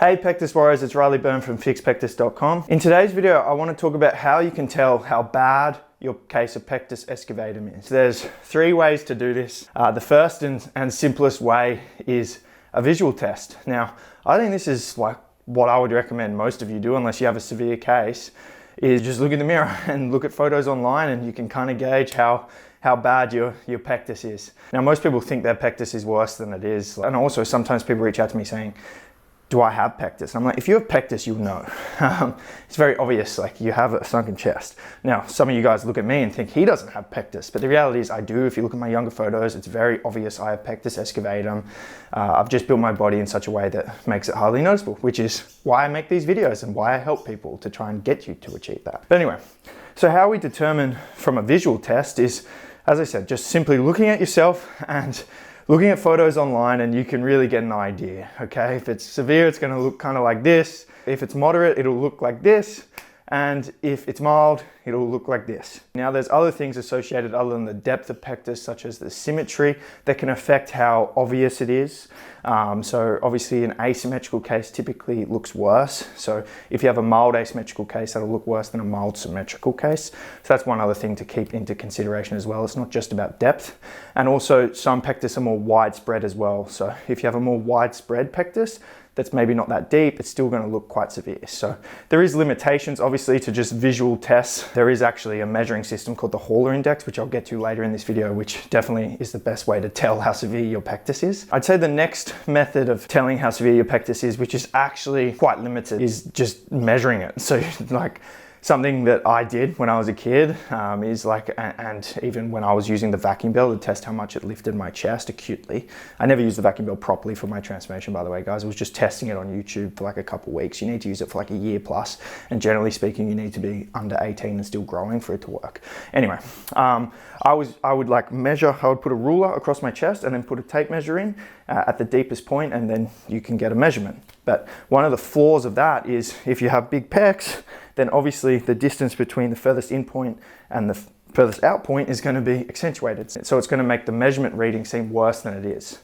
Hey Pectus Warriors, it's Riley Byrne from FixPectus.com. In today's video, I want to talk about how you can tell how bad your case of pectus excavatum is. There's three ways to do this. The first and simplest way is a visual test. Now, I think this is like what I would recommend most of you do unless you have a severe case, is just look in the mirror and look at photos online and you can kind of gauge how bad your pectus is. Now, most people think their pectus is worse than it is. And also sometimes people reach out to me saying, do I have pectus? I'm like, if you have pectus, you'll know. It's very obvious, like you have a sunken chest. Now, some of you guys look at me and think he doesn't have pectus, but the reality is I do. If you look at my younger photos, it's very obvious I have pectus excavatum. I've just built my body in such a way that makes it hardly noticeable, which is why I make these videos and why I help people to try and get you to achieve that. But anyway, so how we determine from a visual test is, as I said, just simply looking at yourself and looking at photos online, and you can really get an idea, okay? If it's severe, it's gonna look kind of like this. If it's moderate, it'll look like this. And if it's mild, it'll look like this. Now, there's other things associated other than the depth of pectus, such as the symmetry, that can affect how obvious it is. So obviously an asymmetrical case typically looks worse. So if you have a mild asymmetrical case, that'll look worse than a mild symmetrical case. So that's one other thing to keep into consideration as well. It's not just about depth. And also some pectus are more widespread as well. So if you have a more widespread pectus, that's maybe not that deep, it's still going to look quite severe. So there is limitations obviously to just visual tests. There is actually a measuring system called the Hauler index, which I'll get to later in this video, which definitely is the best way to tell how severe your pectus is. I'd say the next method of telling how severe your pectus is, which is actually quite limited, is just measuring it. So like, something that I did when I was a kid is like, and even when I was using the vacuum belt to test how much it lifted my chest acutely. I never used the vacuum belt properly for my transformation, by the way, guys. I was just testing it on YouTube for like a couple of weeks. You need to use it for like a year plus. And generally speaking, you need to be under 18 and still growing for it to work. Anyway, I would like measure, I would put a ruler across my chest and then put a tape measure in at the deepest point, and then you can get a measurement. But one of the flaws of that is if you have big pecs, then obviously the distance between the furthest in point and the furthest out point is going to be accentuated. So it's going to make the measurement reading seem worse than it is.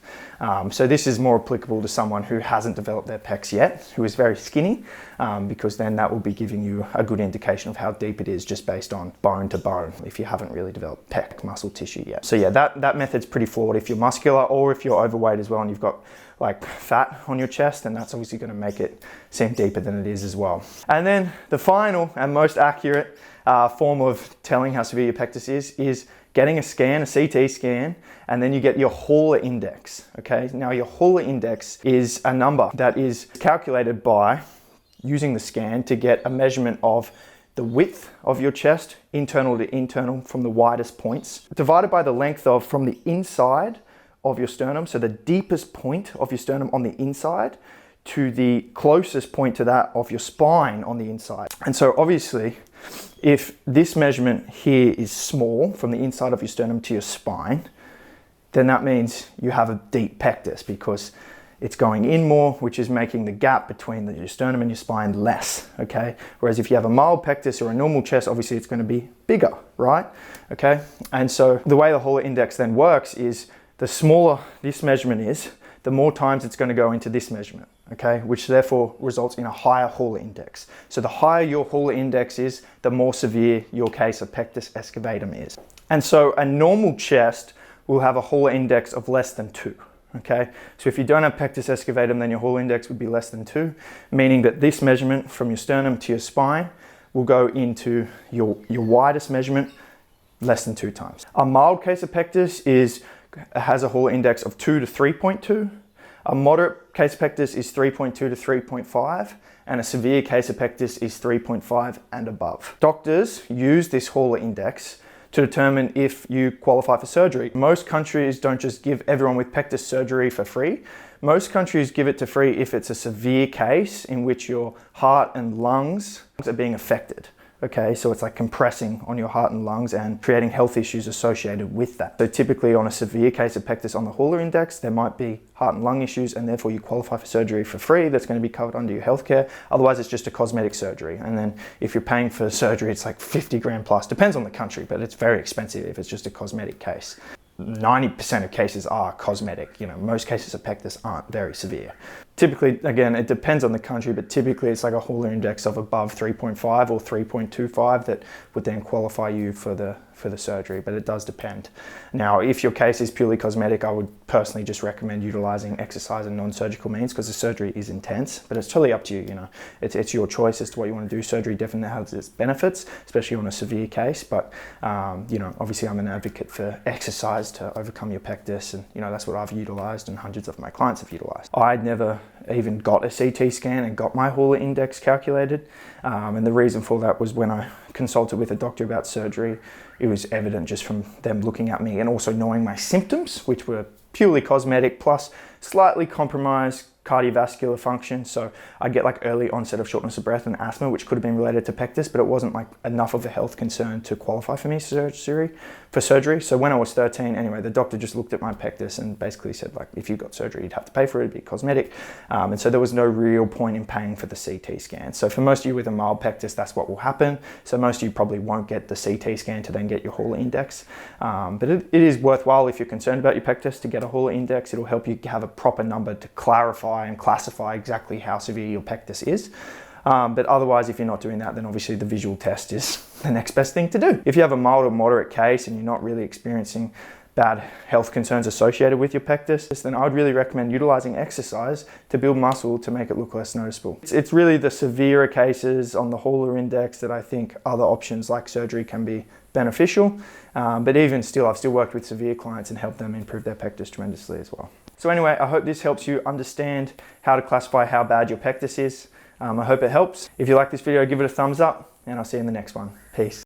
So this is more applicable to someone who hasn't developed their pecs yet, who is very skinny, because then that will be giving you a good indication of how deep it is just based on bone to bone, if you haven't really developed pec muscle tissue yet. So yeah, that method's pretty flawed if you're muscular or if you're overweight as well and you've got like fat on your chest, and that's obviously going to make it seem deeper than it is as well. And then the final and most accurate form of telling how severe your pectus is getting a scan, a CT scan, and then you get your Hauler index, okay? Now your Hauler index is a number that is calculated by using the scan to get a measurement of the width of your chest, internal to internal, from the widest points, divided by the length of from the inside of your sternum, so the deepest point of your sternum on the inside, to the closest point to that of your spine on the inside. And so obviously, if this measurement here is small from the inside of your sternum to your spine, then that means you have a deep pectus because it's going in more, which is making the gap between your sternum and your spine less, okay? Whereas if you have a mild pectus or a normal chest, obviously it's going to be bigger, right? Okay, and so the way the Hauler index then works is the smaller this measurement is, the more times it's going to go into this measurement, okay? Which therefore results in a higher Hauler index. So the higher your Hauler index is, the more severe your case of pectus excavatum is. And so a normal chest will have a Hauler index of less than 2, okay? So if you don't have pectus excavatum, then your Hauler index would be less than 2, meaning that this measurement from your sternum to your spine will go into your widest measurement less than 2 times. A mild case of pectus has a Hauler index of 2 to 3.2. A moderate case of pectus is 3.2 to 3.5, and a severe case of pectus is 3.5 and above. Doctors use this Hauler index to determine if you qualify for surgery. Most countries don't just give everyone with pectus surgery for free. Most countries give it to free if it's a severe case in which your heart and lungs are being affected. Okay, so it's like compressing on your heart and lungs and creating health issues associated with that. So typically on a severe case of pectus on the Hauler index, there might be heart and lung issues, and therefore you qualify for surgery for free. That's going to be covered under your healthcare. Otherwise, it's just a cosmetic surgery. And then if you're paying for surgery, it's like 50 grand plus. Depends on the country, but it's very expensive if it's just a cosmetic case. 90% of cases are cosmetic. You know, most cases of pectus aren't very severe. Typically, again, it depends on the country, but typically it's like a Hall index of above 3.5 or 3.25 that would then qualify you for the surgery, but it does depend. Now, if your case is purely cosmetic, I would personally just recommend utilizing exercise and non-surgical means, because the surgery is intense, but it's totally up to you, you know. It's your choice as to what you want to do. Surgery definitely has its benefits, especially on a severe case, but you know, obviously I'm an advocate for exercise to overcome your pectus, and you know, that's what I've utilized and hundreds of my clients have utilized. I'd never even got a CT scan and got my Hall index calculated, and the reason for that was when I consulted with a doctor about surgery, it was evident just from them looking at me and also knowing my symptoms, which were purely cosmetic plus slightly compromised cardiovascular function. So I get like early onset of shortness of breath and asthma, which could have been related to pectus, but it wasn't like enough of a health concern to qualify for me for surgery. So when I was 13, anyway, the doctor just looked at my pectus and basically said, like, if you got surgery, you'd have to pay for it, it'd be cosmetic. And so there was no real point in paying for the CT scan. So for most of you with a mild pectus, that's what will happen. So most of you probably won't get the CT scan to then get your Hall index. But it is worthwhile, if you're concerned about your pectus, to get a Hall index. It'll help you have a proper number to clarify and classify exactly how severe your pectus is. But otherwise, if you're not doing that, then obviously the visual test is the next best thing to do. If you have a mild or moderate case and you're not really experiencing bad health concerns associated with your pectus, then I would really recommend utilizing exercise to build muscle to make it look less noticeable. It's really the severer cases on the Hall index that I think other options like surgery can be beneficial. But even still, I've still worked with severe clients and helped them improve their pectus tremendously as well. So anyway, I hope this helps you understand how to classify how bad your pectus is. I hope it helps. If you like this video, give it a thumbs up, and I'll see you in the next one. Peace.